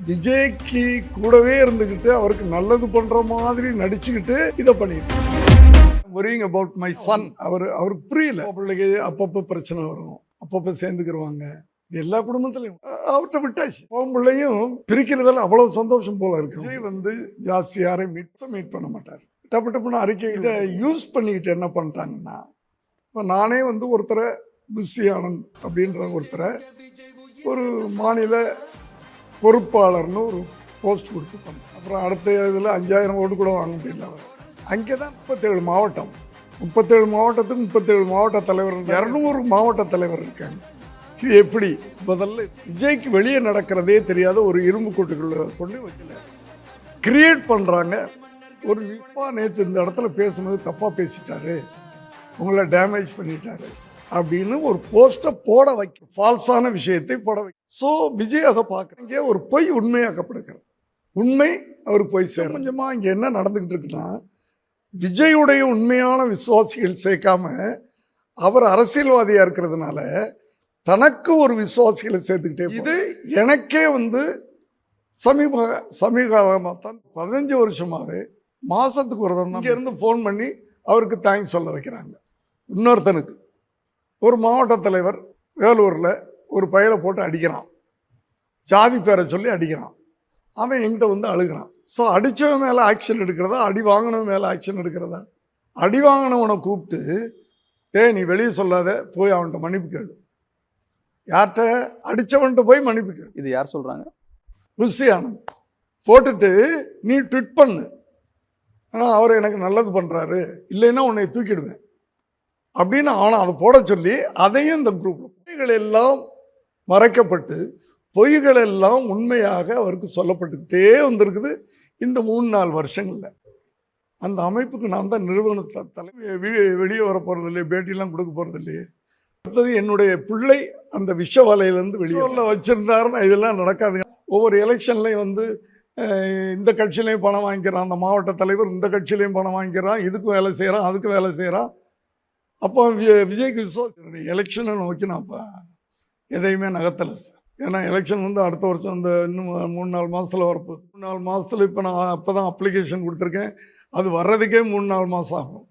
விஜய்க்கு கூடவே இருந்துக்கிட்டு அவருக்கு நல்லது பண்ற மாதிரி நடிச்சுக்கிட்டு இதை பண்ணிட்டு worrying about my son. அவருக்கு புரியல. பிள்ளைக்கு அப்பப்போ பிரச்சனை வரும், அப்பப்போ சேர்ந்துக்கிருவாங்க. எல்லா குடும்பத்திலையும் அவர்கிட்ட விட்டாச்சு. பிள்ளையும் பிரிக்கிறதால அவ்வளவு சந்தோஷம் போல இருக்கு. விஜய் வந்து ஜாஸ்தி யாரையும் மீட் பண்ண மாட்டார். டப்பு டப்புன்னு அறிக்கை இதை யூஸ் பண்ணிக்கிட்டு என்ன பண்ணிட்டாங்கன்னா, இப்போ நானே வந்து ஒருத்தரை புஷி ஆனந்த் அப்படின்ற ஒருத்தரை ஒரு மாநில பொறுப்பாளர்னு ஒரு போஸ்ட் கொடுத்து பண்ணேன். அப்புறம் அடுத்த இதில் 5000 ஓட்டு கூட வாங்க முடியல. அங்கே தான் 37 மாவட்டம், 37 மாவட்டத்துக்கு 37 மாவட்ட தலைவர், 200 மாவட்ட தலைவர் இருக்காங்க. இது எப்படி? முதல்ல விஜய்க்கு வெளியே நடக்கிறதே தெரியாத ஒரு இரும்பு கூட்டுக்குள்ள கொண்டு வைக்கல, கிரியேட் பண்ணுறாங்க. ஒரு நிப்பா நேற்று இந்த இடத்துல பேசுனது தப்பாக பேசிட்டாரு, உங்களை டேமேஜ் பண்ணிட்டாரு அப்படின்னு ஒரு போஸ்ட்டை போட வைக்க, ஃபால்ஸான விஷயத்தை போட வைக்க. ஸோ விஜய் அதை பார்க்குறீங்க, ஒரு பொய் உண்மையாக்கப்படுகிறது. உண்மை அவருக்கு போய் சேர கொஞ்சமாக இங்கே என்ன நடந்துக்கிட்டு இருக்குன்னா, விஜயுடைய உண்மையான விசுவாசிகள் சேர்க்காம அவர் அரசியல்வாதியாக இருக்கிறதுனால தனக்கு ஒரு விசுவாசிகளை சேர்த்துக்கிட்டே. இது எனக்கே வந்து சமீப காலமாக தான் 15 வருஷமாகவே மாதத்துக்கு ஒரு தான் இங்கேருந்து ஃபோன் பண்ணி அவருக்கு தேங்க்ஸ் சொல்ல வைக்கிறாங்க. இன்னொருத்தனுக்கு ஒரு மாவட்ட தலைவர் வேலூரில் ஒரு பையலை போட்டு அடிக்கிறான், ஜாதி பேரை சொல்லி அடிக்கிறான். அவன் என்கிட்ட வந்து அழுகிறான். ஸோ அடித்தவன் மேலே ஆக்ஷன் எடுக்கிறதா, அடி வாங்கினவன் மேலே ஆக்ஷன் எடுக்கிறதா? அடி வாங்கினவனை கூப்பிட்டு நீ வெளியே சொல்லாத, போய் அவன்கிட்ட மன்னிப்பு கேளு. யார்கிட்ட? அடித்தவன்கிட்ட போய் மன்னிப்பு கேளு. இது யார் சொல்கிறாங்க? புஷி ஆனந்த் போட்டுட்டு நீ ட்விட் பண்ணு, ஆனால் அவர் எனக்கு நல்லது பண்ணுறாரு, இல்லைன்னா உன்னை தூக்கிடுவேன் அப்படின்னு அவனை அதை போட சொல்லி, அதையும் இந்த குரூப்பில் பொய்கள் எல்லாம் மறைக்கப்பட்டு பொய்கள் எல்லாம் உண்மையாக அவருக்கு சொல்லப்பட்டுக்கிட்டே வந்திருக்குது. இந்த 3-4 வருஷங்களில் அந்த அமைப்புக்கு நான் தான் நிறுவன வெளியே வர போகிறது இல்லையே, பேட்டிலாம் கொடுக்க போகிறது இல்லையே. அடுத்தது என்னுடைய பிள்ளை அந்த விஷ வலையிலேருந்து வெளியே வச்சுருந்தாருன்னா இதெல்லாம் நடக்காதுங்க. ஒவ்வொரு எலெக்ஷன்லையும் வந்து இந்த கட்சியிலையும் பணம் வாங்கிக்கிறான், அந்த மாவட்ட தலைவர் இந்த கட்சியிலையும் பணம் வாங்கிக்கிறான், இதுக்கும் வேலை செய்கிறான், அதுக்கும் வேலை செய்கிறான். அப்போ விஜய்க்கு விசுவாசம் எலெக்ஷனை நோக்கி நான் இப்போ எதையுமே நகர்த்தலை சார். ஏன்னா எலெக்ஷன் வந்து அடுத்த வருஷம் இந்த இன்னும் 3-4 மாதத்தில் வரப்போகுது. 3-4 மாதத்தில் இப்போ நான் அப்போ தான் அப்ளிகேஷன் கொடுத்துருக்கேன். அது வர்றதுக்கே 3-4 மாதம் ஆகும்.